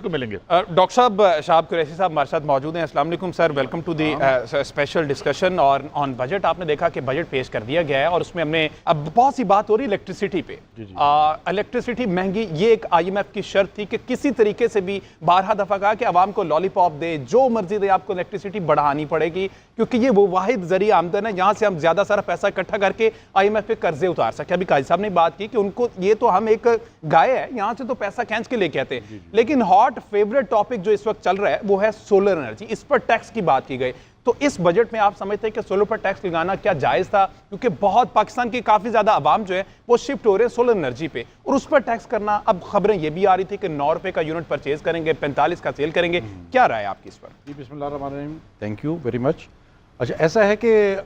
उसको मिलेंगे। डॉक्टर साहब शाहब कुरैशी साहब हमारे साथ मौजूद हैं। अस्सलाम वालेकुम sir, welcome to the special discussion और ऑन बजट। आपने देखा कि बजट पेश कर दिया गया है और उसमें हमने अब बहुत सी बात हो रही है इलेक्ट्रिसिटी पे। इलेक्ट्रिसिटी महंगी, ये एक IMF की शर्त थी कि किसी तरीके से भी 12 दफा कहा कि आवाम को लॉलीपॉप दे, जो मर्जी दे, आपको इलेक्ट्रिसिटी बढ़ानी पड़ेगी क्योंकि ये वो वाहिद जरिया आमदन है यहाँ से हम ज्यादा सारा पैसा इकट्ठा करके IMF पे कर्जे उतार सके। अभी काजी साहब ने बात की कि उनको ये तो हम एक गाय है, यहाँ से तो पैसा खींच के लेके आते हैं। लेकिन हॉट फेवरेट टॉपिक जो इस वक्त चल रहा है वो है सोलर एनर्जी। इस पर टैक्स की बात की गई, तो इस बजट में आप समझते हैं कि सोलर पर टैक्स लगाना क्या जायज था? क्योंकि बहुत पाकिस्तान की काफी ज्यादा आवाम जो है वो शिफ्ट हो रहे हैं सोलर एनर्जी पे और उस पर टैक्स करना। अब खबरें ये भी आ रही थी कि 9 रुपए का यूनिट परचेज करेंगे, 45 का सेल करेंगे। क्या राय है आपकी इस पर? जी बिस्मिल्लाहिर्रहमानिर्रहीम, थैंक यू वेरी मच। अच्छा, ऐसा है कि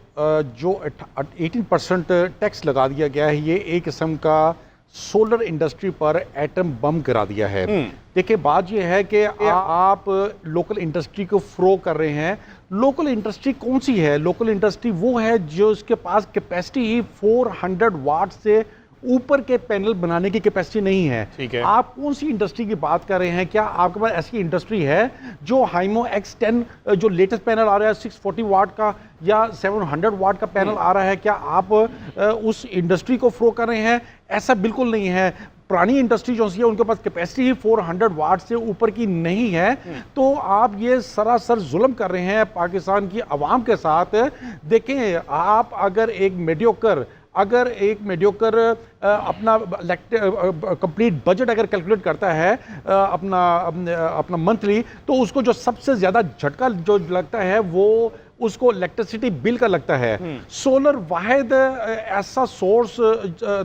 जो 18% टैक्स लगा दिया गया है, ये एक किस्म का सोलर इंडस्ट्री पर एटम बम गिरा दिया है। देखिए, बात ये है कि आप लोकल इंडस्ट्री को फ्रो कर रहे हैं। लोकल इंडस्ट्री कौन सी है? लोकल इंडस्ट्री वो है जो इसके पास कैपेसिटी ही 400 वाट से ऊपर के पैनल बनाने की कैपेसिटी नहीं है। ठीक है। आप कौन सी इंडस्ट्री की बात कर रहे हैं? क्या आपके पास ऐसी इंडस्ट्री है जो हाइमो X10 जो लेटेस्ट पैनल आ रहा है 640 वाट का या 700 वाट का पैनल आ रहा है, क्या आप उस इंडस्ट्री को फ्रो कर रहे हैं? ऐसा बिल्कुल नहीं है। पुरानी इंडस्ट्री जो है उनके पास कैपेसिटी ही 400 वाट से ऊपर की नहीं है। तो आप ये सरासर जुल्म कर रहे हैं पाकिस्तान की आवाम के साथ। देखें, आप अगर एक मेडियोकर अपना कंप्लीट बजट अगर कैलकुलेट करता है अपना मंथली, तो उसको जो सबसे ज्यादा झटका जो लगता है वो उसको इलेक्ट्रिसिटी बिल का लगता है। सोलर वाहिद ऐसा सोर्स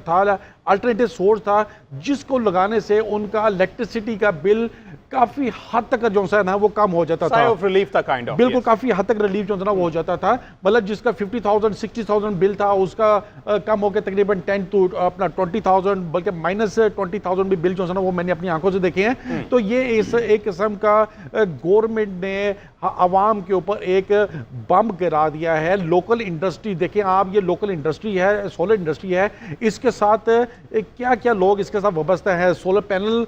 था, अल्टरनेटिव सोर्स था, जिसको लगाने से उनका इलेक्ट्रिसिटी का बिल काफी हद तक जो है ना वो कम हो जाता था। रिलीफ था काइंड ऑफ। बिल्कुल, काफी हद तक रिलीफ जो है ना वो हो जाता था। मतलब जिसका 50,000 60,000 बिल था, उसका कम होकर तकरीबन 10 to 20,000 बल्कि -20,000 भी बिल जो है ना वो मैंने अपनी आंखों से देखे हैं। तो ये एक किस्म का गवर्नमेंट ने आवाम के ऊपर एक बम गिरा दिया है। लोकल इंडस्ट्री देखें आप, ये लोकल इंडस्ट्री है, सोलर इंडस्ट्री है, इसके साथ क्या क्या लोग इसके साथ वाबस्ता है। सोलर पैनल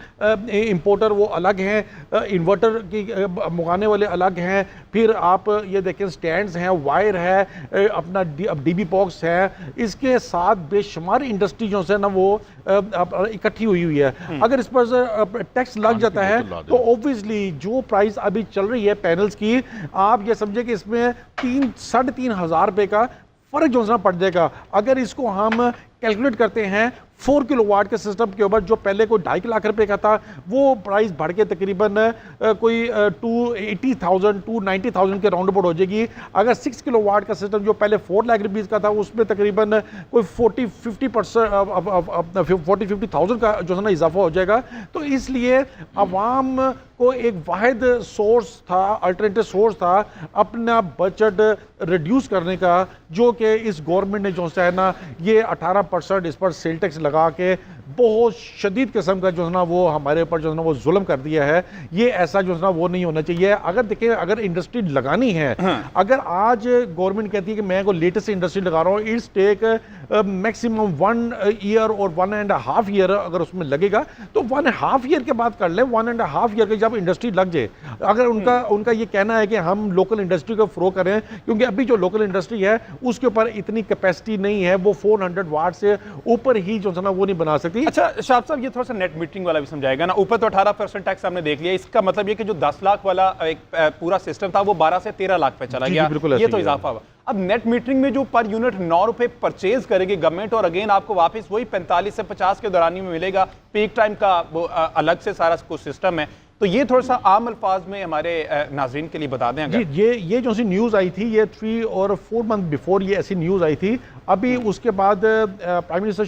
इंपोर्टर वो अलग हैं, इन्वर्टर की मंगाने वाले अलग हैं, फिर आप ये देखें स्टैंड्स हैं, वायर है, अपना DB बॉक्स है, इसके साथ बेशुमार इंडस्ट्री जो है ना वो इकट्ठी हुई है। अगर इस पर टैक्स लग जाता है तो ऑब्वियसली जो प्राइस अभी चल रही है पैनल्स की, आप ये समझे कि इसमें 3-3.5 हज़ार रुपए का फर्क जो है पड़ जाएगा। अगर इसको हम कैलकुलेट करते हैं 4 किलोवाट के सिस्टम के ऊपर, जो पहले कोई 2.5 लाख रुपए का था, वो प्राइस बढ़ के तकरीबन कोई 280,000 290,000 के राउंड अबाउट हो जाएगी। अगर 6 किलोवाट का सिस्टम जो पहले 4 लाख रुपीज़ का था, उसमें तकरीबन कोई 40-50,000 का जो है ना इजाफा हो जाएगा। तो इसलिए आवाम को एक वाहिद सोर्स था, अल्टरनेटिव सोर्स था अपना बजट रिड्यूस करने का, जो कि इस गवर्नमेंट ने जो है ना ये 18% इस पर सेल टैक्स लगा के बहुत शदीद किस्म का जो है ना वो हमारे ऊपर जो है ना वो जुल्म कर दिया है। ये ऐसा जो है ना वो नहीं होना चाहिए। अगर देखिए, अगर इंडस्ट्री लगानी है, अगर आज गवर्नमेंट कहती है कि मैं को लेटेस्ट इंडस्ट्री लगा रहा हूँ, इट्स टेक मैक्सिमम 1 ईयर और 1.5 ईयर अगर उसमें लगेगा तो 1.5 ईयर के बाद कर ले। 1.5 ईयर के जब इंडस्ट्री लग जाए, अगर उनका ये कहना है कि हम लोकल इंडस्ट्री को फ्रो करें, क्योंकि अभी जो लोकल इंडस्ट्री है उसके ऊपर इतनी कैपेसिटी नहीं है, वो 400 वाट से ऊपर ही जो है ना वो नहीं बना सकती। अच्छा शाह साहब, ये थोड़ा सा नेट मीटरिंग वाला भी समझाएगा ना। ऊपर तो 18% टैक्स हमने देख लिया, इसका मतलब ये कि जो 10 लाख वाला एक पूरा सिस्टम था वो 12 से 13 लाख पे चला गया, ये तो इजाफा हुआ। अब नेट मीटरिंग में जो पर यूनिट 9 रुपए परचेज करेगी गवर्नमेंट, और अगेन आपको वापस वही 45 से 50 के दौरान में मिलेगा। पीक टाइम का वो अलग से सारा कुछ सिस्टम है। तो ये थोड़ा सा आम अल्फाज में हमारे नाजरीन के लिए बता दें। जी, ये जो सी न्यूज़ आई थी, ये 3 और 4 मंथ बिफोर ये ऐसी न्यूज़ आई थी। अभी उसके बाद प्राइम मिनिस्टर